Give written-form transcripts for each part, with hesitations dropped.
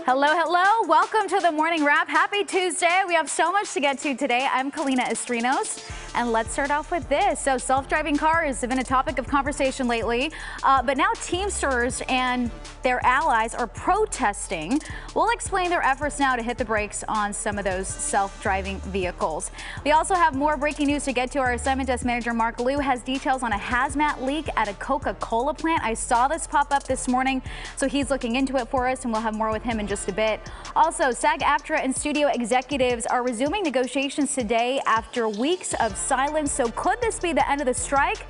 Hello, hello. Welcome to the Morning Wrap. Happy Tuesday. We have so much to get to today. I'm Kalyna Estrinos, and let's start off with this. So self-driving cars have been a topic of conversation lately, but now Teamsters and their allies are protesting. We'll explain their efforts now to hit the brakes on some of those self-driving vehicles. We also have more breaking news to get to. Our assignment desk manager, Mark Liu, has details on a hazmat leak at a Coca-Cola plant. I saw this pop up this morning, so he's looking into it for us, and we'll have more with him in just a bit. Also, SAG-AFTRA and studio executives are resuming negotiations today after weeks of silence. So could this be the end of the strike?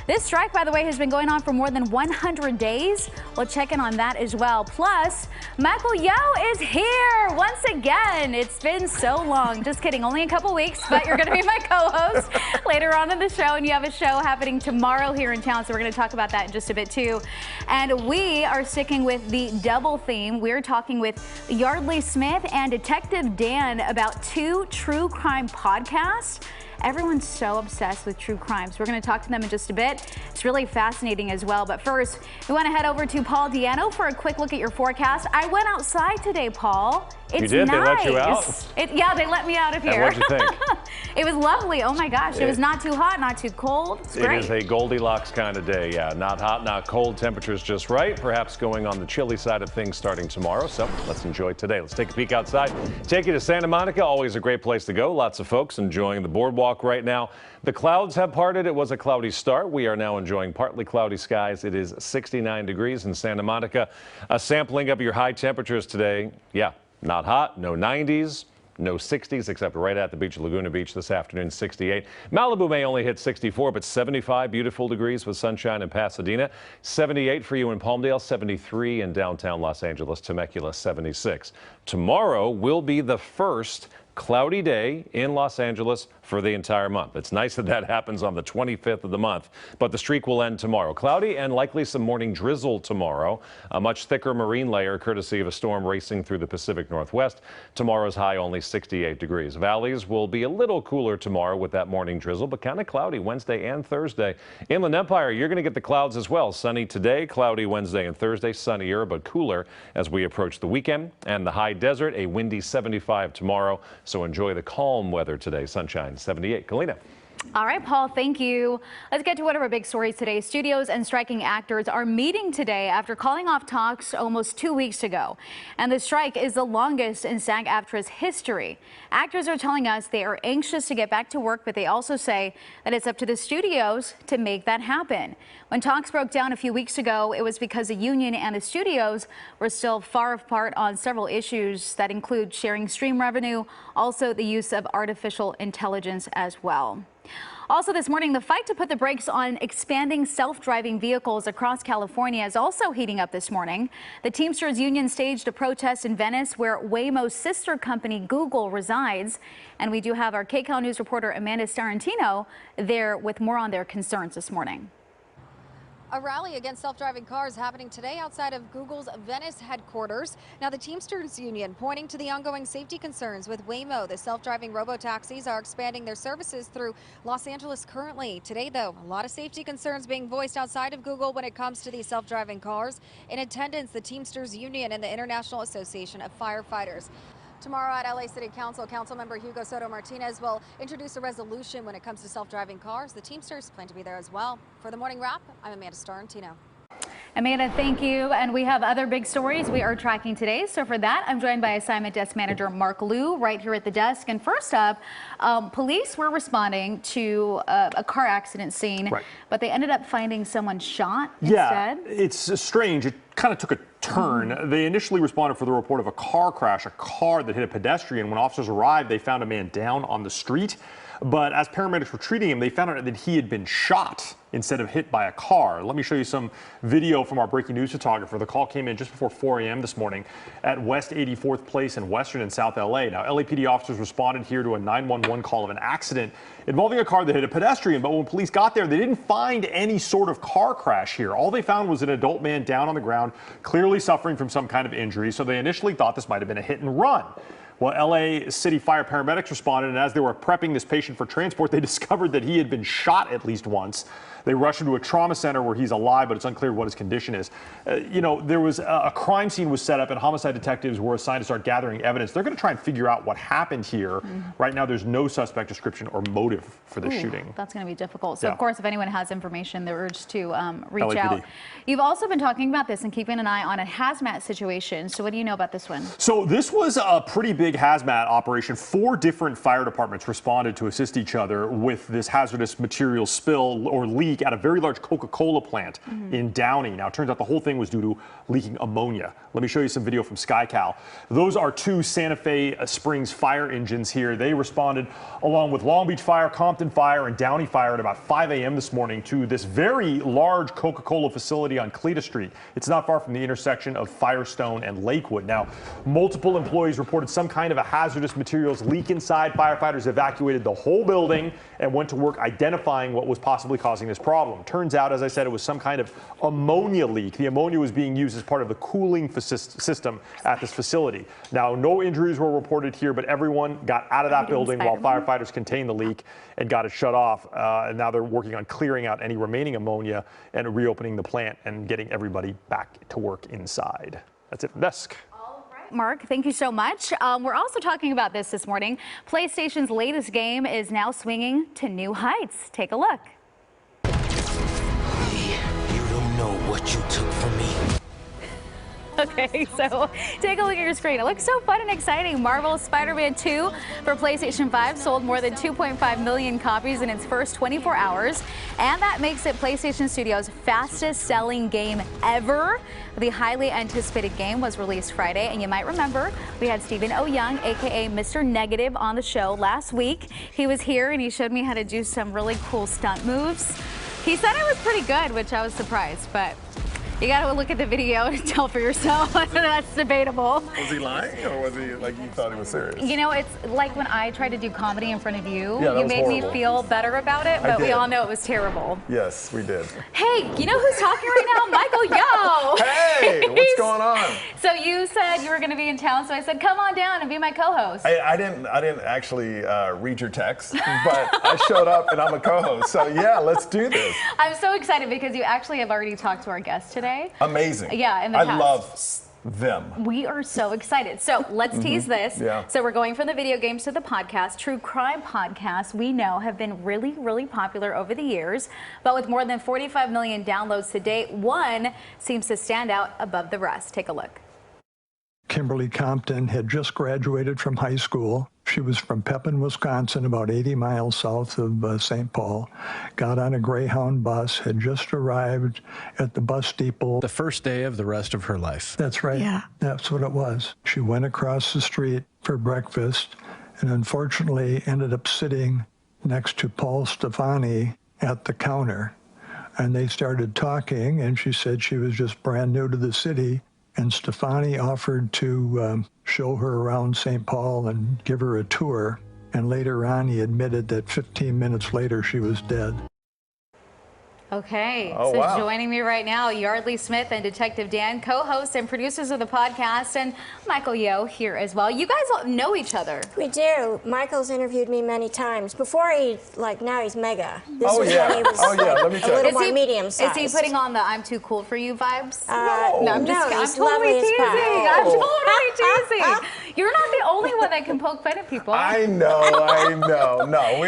This strike, by the way, has been going on for more than 100 days. We'll check in on that as well. Plus, Michael Yo is here once again. It's been so long. Just kidding, only a couple weeks, but you're going to be my co-host later on in the show. And you have a show happening tomorrow here in town, so we're going to talk about that in just a bit too. And we are sticking with the double theme. We're talking with Yeardley Smith and Detective Dan about two true crime podcasts. Everyone's so obsessed with true crime, so we're going to talk to them in just a bit. It's really fascinating as well. But first, we want to head over to Paul Diano for a quick look at your forecast. I went outside today, Paul. It's you did? nice. They let you out? Yeah, they let me out of here. And what'd you think? It was lovely. Oh my gosh. It was not too hot, not too cold. It's great. It is a Goldilocks kind of day. Yeah, not hot, not cold. Temperatures just right. Perhaps going on the chilly side of things starting tomorrow. So let's enjoy today. Let's take a peek outside. Take you to Santa Monica. Always a great place to go. Lots of folks enjoying the boardwalk right now. The clouds have parted. It was a cloudy start. We are now enjoying partly cloudy skies. It is 69 degrees in Santa Monica. A sampling of your high temperatures today. Yeah, not hot, no 90s. No 60s, except right at the beach, Laguna Beach this afternoon, 68. Malibu may only hit 64, but 75 beautiful degrees with sunshine in Pasadena. 78 for you in Palmdale, 73 in downtown Los Angeles, Temecula, 76. Tomorrow will be the first cloudy day in Los Angeles for the entire month. It's nice that that happens on the 25th of the month, but the streak will end tomorrow. Cloudy and likely some morning drizzle tomorrow. A much thicker marine layer courtesy of a storm racing through the Pacific Northwest. Tomorrow's high only 68 degrees. Valleys will be a little cooler tomorrow with that morning drizzle, but kind of cloudy Wednesday and Thursday. Inland Empire, you're going to get the clouds as well. Sunny today, cloudy Wednesday and Thursday, sunnier but cooler as we approach the weekend. And the high desert, a windy 75 tomorrow. So enjoy the calm weather today. Sunshine 78. Kalyna. All right, Paul, thank you. Let's get to one of our big stories today. Studios and striking actors are meeting today after calling off talks almost 2 weeks ago. And the strike is the longest in SAG-AFTRA's history. Actors are telling us they are anxious to get back to work, but they also say that it's up to the studios to make that happen. When talks broke down a few weeks ago, it was because the union and the studios were still far apart on several issues that include sharing stream revenue, also the use of artificial intelligence as well. Also this morning, the fight to put the brakes on expanding self-driving vehicles across California is also heating up this morning. The Teamsters union staged a protest in Venice where Waymo's sister company Google resides. And we do have our KCAL News reporter Amanda Starantino there with more on their concerns this morning. A rally against self-driving cars happening today outside of Google's Venice headquarters. Now, the Teamsters Union pointing to the ongoing safety concerns with Waymo. The self-driving robo-taxis are expanding their services through Los Angeles currently. Today, though, a lot of safety concerns being voiced outside of Google when it comes to these self-driving cars. In attendance, the Teamsters Union and the International Association of Firefighters. Tomorrow at LA City Council, Councilmember Hugo Soto Martinez will introduce a resolution when it comes to self-driving cars. The Teamsters plan to be there as well. For the Morning Wrap, I'm Amanda Starantino. Amanda, thank you. And we have other big stories we are tracking today. So for that, I'm joined by assignment desk manager Mark Liu right here at the desk. And first up, police were responding to a car accident scene, but they ended up finding someone shot instead. Yeah, it's strange. It kind of took a turn. They initially responded for the report of a car crash, a car that hit a pedestrian. When officers arrived, they found a man down on the street. But as paramedics were treating him, they found out that he had been shot instead of hit by a car. Let me show you some video from our breaking news photographer. The call came in just before 4 a.m. this morning at West 84th Place in Western and South LA. Now, LAPD officers responded here to a 911 call of an accident involving a car that hit a pedestrian. But when police got there, they didn't find any sort of car crash here. All they found was an adult man down on the ground, clearly suffering from some kind of injury. So they initially thought this might have been a hit and run. Well, LA City Fire paramedics responded, and as they were prepping this patient for transport, they discovered that he had been shot at least once. They rush him to a trauma center where he's alive, but it's unclear what his condition is. You know, there was a crime scene was set up, and homicide detectives were assigned to start gathering evidence. They're going to try and figure out what happened here. Right now, there's no suspect description or motive for the shooting. That's going to be difficult. So, of course, if anyone has information, they're urged to reach LAPD. out. You've also been talking about this and keeping an eye on a hazmat situation. So what do you know about this one? So this was a pretty big hazmat operation. 4 different fire departments responded to assist each other with this hazardous material spill or leak at a very large Coca-Cola plant in Downey. Now, it turns out the whole thing was due to leaking ammonia. Let me show you some video from SkyCal. Those are 2 Santa Fe Springs fire engines here. They responded along with Long Beach Fire, Compton Fire, and Downey Fire at about 5 a.m. this morning to this very large Coca-Cola facility on Cleta Street. It's not far from the intersection of Firestone and Lakewood. Now, multiple employees reported some kind of a hazardous materials leak inside. Firefighters evacuated the whole building and went to work identifying what was possibly causing this problem. Turns out, as I said, it was some kind of ammonia leak. The ammonia was being used as part of the cooling system at this facility. Now, no injuries were reported here, but everyone got out of that building while firefighters contained the leak and got it shut off. And now they're working on clearing out any remaining ammonia and reopening the plant and getting everybody back to work inside. That's it from desk. Mark, thank you so much. We're also talking about this morning. PlayStation's latest game is now swinging to new heights. Take a look. You don't know what you took from me. Okay, so take a look at your screen. It looks so fun and exciting. Marvel's Spider-Man 2 for PlayStation 5 sold more than 2.5 million copies in its first 24 hours, and that makes it PlayStation Studios' fastest-selling game ever. The highly anticipated game was released Friday, and you might remember we had Stephen O. Young, aka Mr. Negative, on the show last week. He was here and he showed me how to do some really cool stunt moves. He said I was pretty good, which I was surprised, but you gotta look at the video to tell for yourself. That's debatable. Was he lying, or was he like you thought he was serious? You know, it's like when I tried to do comedy in front of you. Yeah, that you was made horrible. me feel better about it, but we all know it was terrible. Yes, we did. Hey, you know who's talking right now? Michael Yo. Hey, what's going on? So you said you were going to be in town, so I said, come on down and be my co-host. I didn't actually read your text, but I showed up and I'm a co-host. So yeah, let's do this. I'm so excited because you actually have already talked to our guest today. Amazing. Yeah, in the I past. love them. We are so excited. So let's tease this. Yeah. So we're going from the video games to the podcast. True crime podcasts, we know, have been really, really popular over the years. But with more than 45 million downloads to date, one seems to stand out above the rest. Take a look. Kimberly Compton had just graduated from high school. She was from Pepin, Wisconsin, about 80 miles south of St. Paul. Got on a Greyhound bus, had just arrived at the bus depot. The first day of the rest of her life. That's right. Yeah. That's what it was. She went across the street for breakfast and unfortunately ended up sitting next to Paul Stefani at the counter. And they started talking, and she said she was just brand new to the city. And Stefani offered to show her around St. Paul and give her a tour. And later on, he admitted that 15 minutes later, she was dead. Okay, Oh, so wow. joining me right now, Yeardley Smith and Detective Dan, co-hosts and producers of the podcast, and Michael Yo here as well. You guys all know each other. We do. Michael's interviewed me many times. Before now he's mega. This Oh, was yeah. when he was Oh, yeah, let me a tell you. little more medium sized. Is he putting on the "I'm too cool for you" vibes? No, I'm just no, I'm he's totally lovely as teasing. pie. I'm totally teasing. You're not the only one that can poke fun at people. I know. No,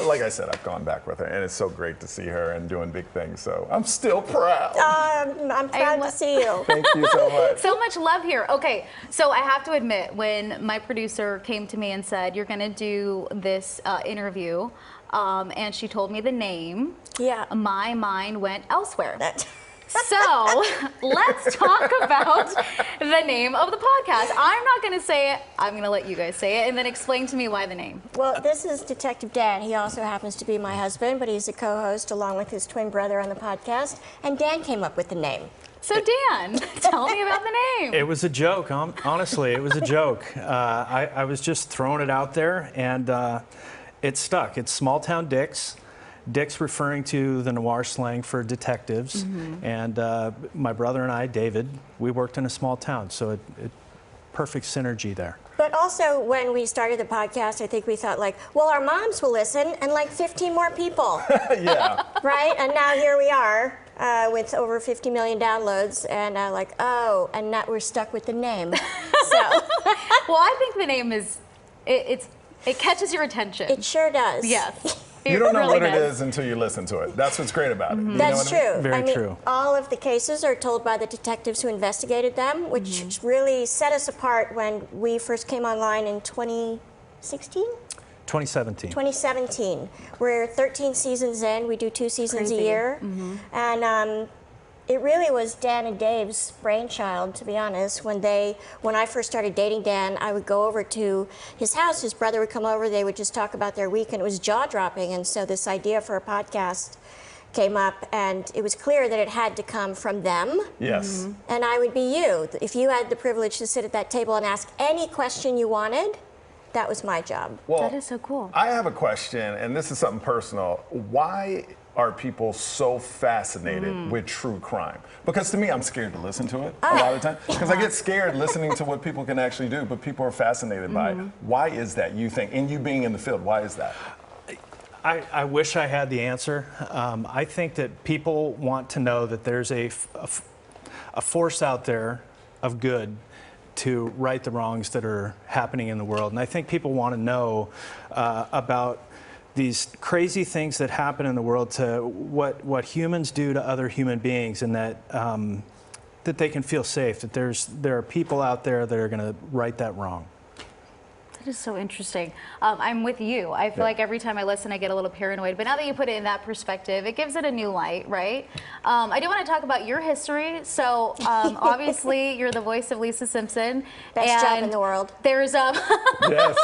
like I said, I've gone back with her, and it's so great to see her and doing big things. So I'm still proud. I'm proud to see you. Thank you so much. So much love here. Okay, so I have to admit, when my producer came to me and said, you're going to do this interview, and she told me the name, Yeah. my mind went elsewhere. So let's talk about the name of the podcast. I'm not going to say it. I'm going to let you guys say it, and then explain to me why the name. Well, this is Detective Dan. He also happens to be my husband, but he's a co-host along with his twin brother on the podcast. And Dan came up with the name. So Dan, tell me about the name. It was a joke, honestly, it was a joke. I was just throwing it out there, and it stuck. It's Smalltown Dicks. Dicks referring to the noir slang for detectives. And my brother and I, David, we worked in a small town, so it perfect synergy there. But also, when we started the podcast, I think we thought like, well, our moms will listen, and like 15 more people. Yeah. Right? And now here we are with over 50 million downloads, and like, oh, and now we're stuck with the name. So. Well, I think the name is, it catches your attention. It sure does. Yes. You don't know really what it does. is until you listen to it. That's what's great about it. You know That's what I mean? true. Very true. All of the cases are told by the detectives who investigated them, which really set us apart when we first came online in 2016? 2017. 2017. We're 13 seasons in. We do 2 seasons Crazy. a year. And it really was Dan and Dave's brainchild, to be honest. When I first started dating Dan, I would go over to his house. His brother would come over. They would just talk about their week, and it was jaw-dropping. And so this idea for a podcast came up, and it was clear that it had to come from them. Yes. And I would be you. If you had the privilege to sit at that table and ask any question you wanted, that was my job. Well, That is so cool. I have a question, and this is something personal. Why are people so fascinated with true crime? Because to me, I'm scared to listen to it a lot of the time. Because I get scared listening to what people can actually do, but people are fascinated by it. Why is that, you think? And you being in the field, why is that? I wish I had the answer. I think that people want to know that there's a force out there of good to right the wrongs that are happening in the world. And I think people want to know about these crazy things that happen in the world, to what humans do to other human beings, and that that they can feel safe, that there are people out there that are going to right that wrong. That is so interesting. I'm with you. I feel like every time I listen, I get a little paranoid. But now that you put it in that perspective, it gives it a new light, right? I do want to talk about your history. So obviously, you're the voice of Lisa Simpson. Best job in the world. There's Yes.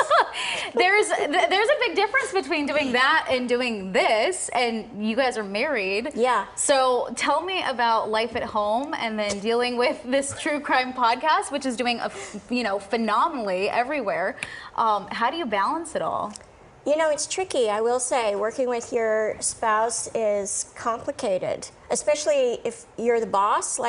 there's a big difference between doing that and doing this. And you guys are married. Yeah. So tell me about life at home, and then dealing with this true crime podcast, which is doing phenomenally everywhere. How do you balance it all? You know, it's tricky, I will say. Working with your spouse is complicated, especially if you're the boss.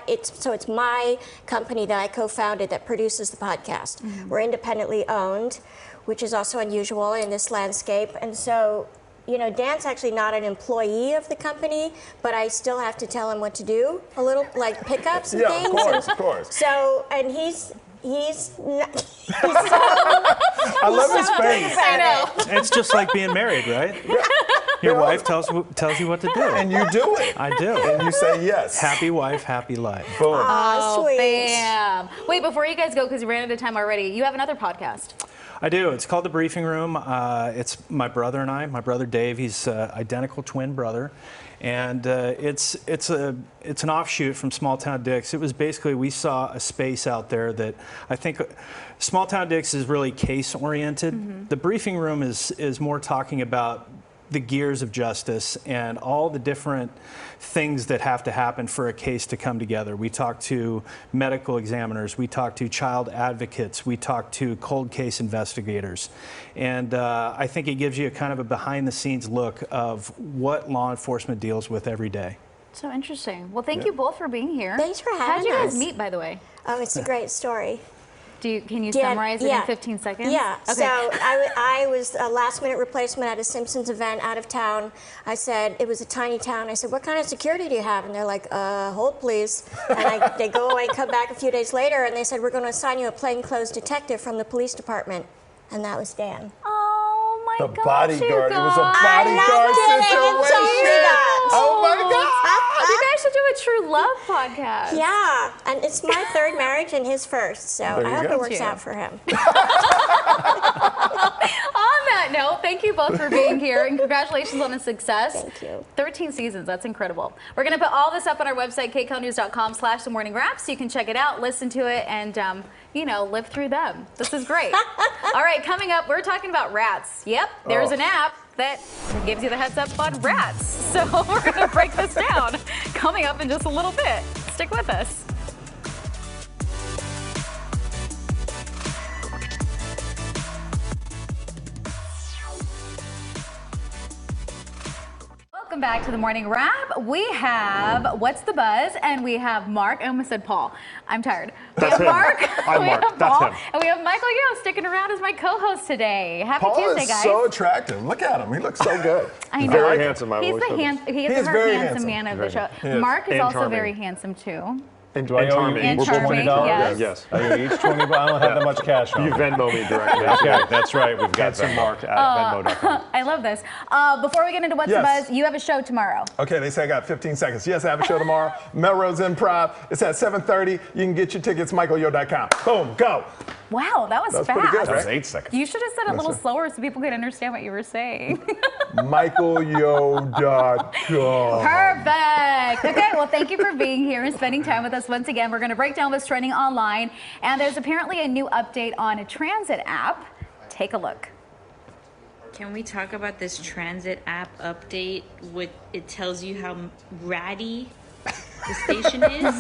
It's my company that I co-founded that produces the podcast. We're independently owned, which is also unusual in this landscape. And so, you know, Dan's actually not an employee of the company, but I still have to tell him what to do, a little, like pickups and things. Of course. So, and he's I love his face. I know. It's just like being married, right? Your wife tells you what to do. And you do it. I do. And you say yes. Happy wife, happy life. Boom. Aw, sweet. Bam. Wait, before you guys go, because we ran out of time already, you have another podcast. I do. It's called The Briefing Room. It's my brother and I. My brother Dave, he's identical twin brother. And it's an offshoot from Smalltown Dicks. It was basically, we saw a space out there that I think Smalltown Dicks is really case oriented. The Briefing Room is more talking about the gears of justice and all the different things that have to happen for a case to come together. We talk to medical examiners, we talk to child advocates, we talk to cold case investigators. And I think it gives you a kind of a behind the scenes look of what law enforcement deals with every day. So interesting. Well, thank you both for being here. Thanks for How'd having you guys us. meet, by the way? Oh, it's a great story. Can you summarize it in 15 seconds? Yeah. Okay. So I was a last-minute replacement at a Simpsons event out of town. I said, it was a tiny town. I said, what kind of security do you have? And they're like, hold please. And they go away, come back a few days later, and they said, we're going to assign you a plainclothes detective from the police department. And that was Dan. Oh my The gosh, bodyguard. you It was a guys. bodyguard situation. Oh my God. You guys should do a true love podcast. Yeah, and it's my third marriage and his first, so There I you hope go. it works out for him. On that note, thank you both for being here, and congratulations on the success. Thank you. 13 seasons, that's incredible. We're going to put all this up on our website, kcalnews.com/The Morning Wrap, so you can check it out, listen to it, and live through them. This is great. All right, coming up, we're talking about rats. Yep, there's an app that gives you the heads up on rats. So we're going to break this down coming up in just a little bit. Stick with us. Welcome Welcome back to the morning wrap. We have What's the Buzz, and we have Mark. I almost said Paul. I'm tired. We have Mark. I'm we Mark. have That's Paul, him. and we have Michael Yo sticking around as my co-host today. Happy Paul Tuesday, is guys. so attractive. Look at him. He looks so good. I know. Very handsome, I He's always the said he He is is the very handsome handsome. man of the show. is. Mark is And also charming. very handsome too. And I owe you charming. And each charming, $20. yes. Yes. I owe you each 20, but I don't have that much cash on You me. Venmo me directly. Okay, that's right. We've got Handsome Venmo. Mark at Venmo.com. I love this. Before we get into What's the Yes. Buzz, you have a show tomorrow. Okay, they say I got 15 seconds. Yes, I have a show tomorrow. Melrose Improv. It's at 7:30. You can get your tickets, michaelyo.com. Boom, go. Wow, that was That was fast. pretty good, That was right? 8 seconds. You should have said it a little slower so people could understand what you were saying. michaelyo.com. Perfect. Okay, well, thank you for being here and spending time with us once again. We're going to break down what's trending online, and there's apparently a new update on a transit app. Take a look. Can we talk about this transit app update? It tells you how ratty the station is.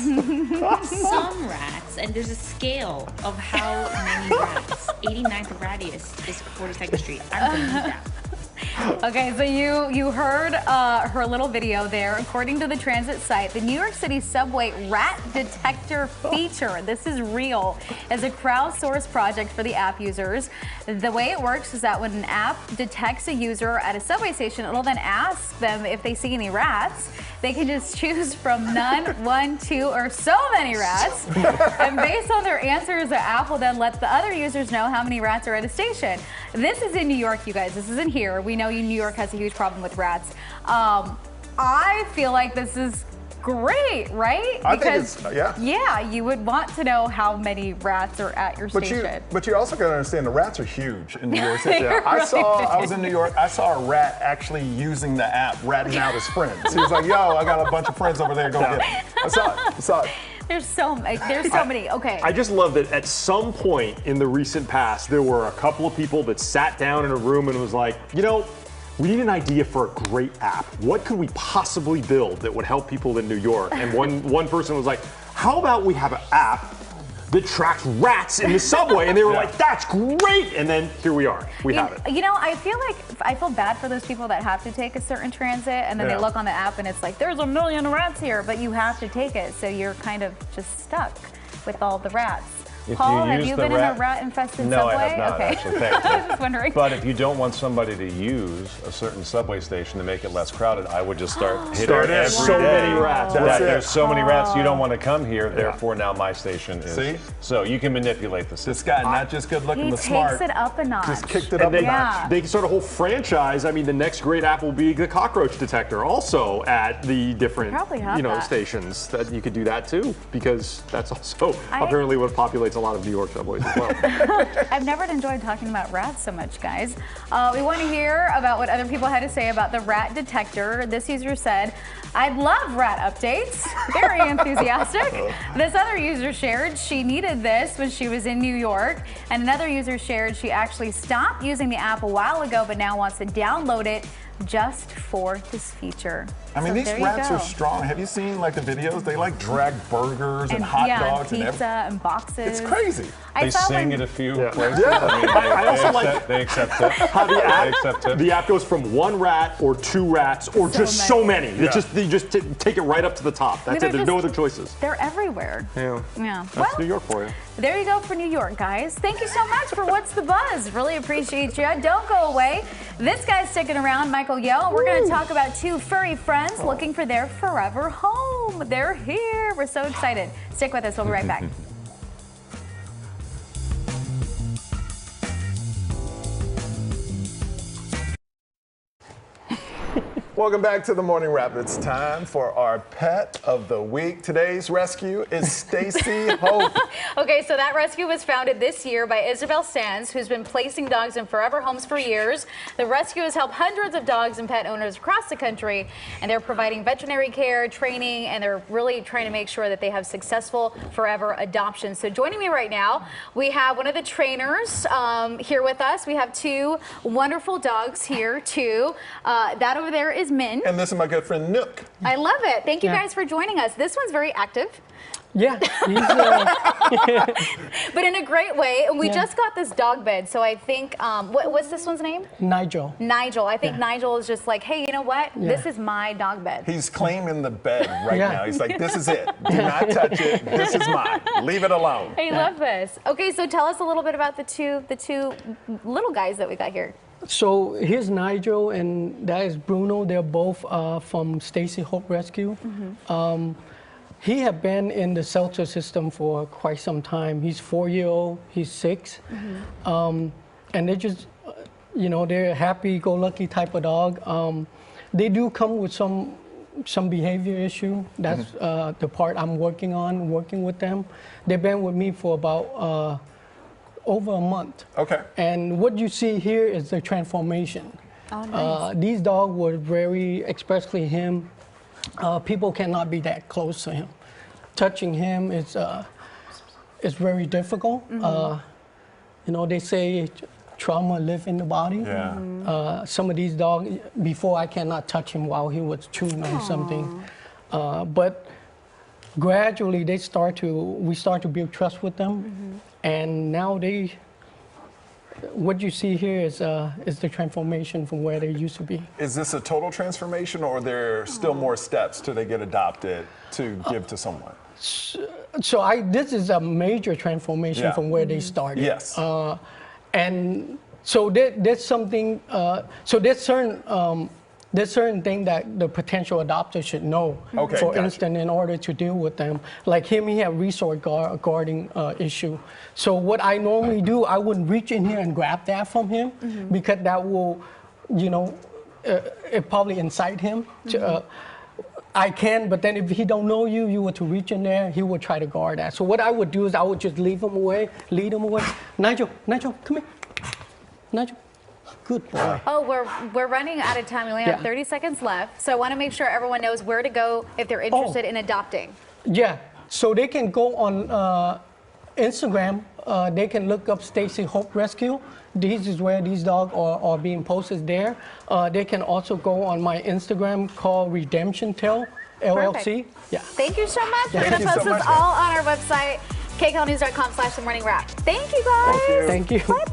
Some rats, and there's a scale of how many rats. 89th rattiest is 42nd Street. I'm gonna use that. Okay, so you heard her little video there. According to the transit site, the New York City subway rat detector feature, this is real, is a crowdsourced project for the app users. The way it works is that when an app detects a user at a subway station, it'll then ask them if they see any rats. They can just choose from none, 1, 2, or so many rats. And based on their answers, the app will then let the other users know how many rats are at a station. This is in New York, you guys. This isn't here. We know New York has a huge problem with rats. I feel like this is great, right? I think it's, yeah. Yeah, you would want to know how many rats are at your station. But you also got to understand the rats are huge in New York City. They're I really was in New York. I saw a rat actually using the app, ratting out his friends. He was like, "Yo, I got a bunch of friends over there. Go get them." I saw it. There's so many. Okay. I just love that at some point in the recent past, there were a couple of people that sat down in a room and was like, you know, we need an idea for a great app. What could we possibly build that would help people in New York? And one person was like, how about we have an app that tracks rats in the subway? And they were like, that's great. And then here we are. We have it. You know, I feel bad for those people that have to take a certain transit and then they look on the app and it's like, there's a million rats here, but you have to take it. So you're kind of just stuck with all the rats. Paul, have you been in a rat-infested subway? No, I have not, okay. actually. Thank you. I was just wondering. But if you don't want somebody to use a certain subway station to make it less crowded, I would just start hitting every day. So many rats. That there's so many rats, you don't want to come here. Therefore, now my station is. See? So you can manipulate the system. This guy, not just good looking, He but takes smart. it up a notch. Just kicked it up a notch. They can start a whole franchise. I mean, the next great app will be the cockroach detector, also at the different, Probably have that. stations. That you could do that too, because that's also apparently what populates a lot of New York subways as well. I've never enjoyed talking about rats so much, guys. We want to hear about what other people had to say about the rat detector. This user said, "I'd love rat updates." Very enthusiastic. This other user shared she needed this when she was in New York. And another user shared she actually stopped using the app a while ago, but now wants to download it just for this feature. I mean, So these there you rats go. are strong. Have you seen like the videos? They like drag burgers and hot dogs and and pizza everything. and boxes. It's crazy. They saw sing one- at a few Yeah. places. Yeah. I mean, I also like they accept it. how the They accept app, it. the app goes from one rat or two rats or just so many. Yeah. They just take it right up to the top. That's they're it. There's no just- other choices. They're everywhere. Yeah. Yeah. That's Well, New York for you. there you go for New York, guys. Thank you so much for What's the Buzz. Really appreciate you. Don't go away. This guy's sticking around, Michael Yo. We're going to talk about two furry friends looking for their forever home. They're here. We're so excited. Stick with us. We'll be right back. Welcome back to the Morning Wrap. It's time for our pet of the week. Today's rescue is Stacy Hope. Okay, so that rescue was founded this year by Isabel Sands, who's been placing dogs in forever homes for years. The rescue has helped hundreds of dogs and pet owners across the country, and they're providing veterinary care, training, and they're really trying to make sure that they have successful forever adoptions. So joining me right now, we have one of the trainers here with us. We have two wonderful dogs here, too. That over there is Min. And this is my good friend Nook. I love it. Thank you guys for joining us. This one's very active. Yeah, he's, But in a great way. And we Yeah. just got this dog bed, so I think, what's this one's name? Nigel. Nigel. I think Yeah. Nigel is just like, hey, you know what? Yeah. This is my dog bed. He's claiming the bed right Yeah. now. He's like, this is it. Do not touch it. This is mine. Leave it alone. I love this. Okay, so tell us a little bit about the two little guys that we got here. So here's Nigel, and that is Bruno. They're both from Stacy Hope Rescue. He had been in the shelter system for quite some time. He's 4-year-old, he's 6. And they're just, they're a happy-go-lucky type of dog. They do come with some behavior issue. That's the part I'm working with them. They've been with me for about over a month. Okay. And what you see here is the transformation. Oh, nice. These dogs were very, especially him, people cannot be that close to him. Touching him is very difficult. They say trauma live in the body. Yeah. Some of these dogs, before I cannot touch him while he was chewing on something. But gradually we start to build trust with them. And now what you see here is the transformation from where they used to be. Is this a total transformation, or are there still more steps till they get adopted to give to someone? So this is a major transformation from where they started. Yes. And so there's something. So there's certain thing that the potential adopter should know. Okay, For gotcha. instance, in order to deal with them, like him, he had resource guarding issue. So what I normally do, I wouldn't reach in here and grab that from him because that will, it probably incite him. I can, but then if he don't know you were to reach in there, he would try to guard that. So what I would do is I would just lead him away. Nigel, come here. Nigel. Good boy. Oh, we're running out of time. We only have 30 seconds left. So I want to make sure everyone knows where to go if they're interested in adopting. Yeah. So they can go on Instagram. They can look up Stacy Hope Rescue. This is where these dogs are being posted there. They can also go on my Instagram called Redemption Tail LLC. Perfect. Yeah. Thank you so much. We're Thank going to you so post this much. all on our website, kcalnews.com/themorningwrap. Thank you guys. Thank you. Bye.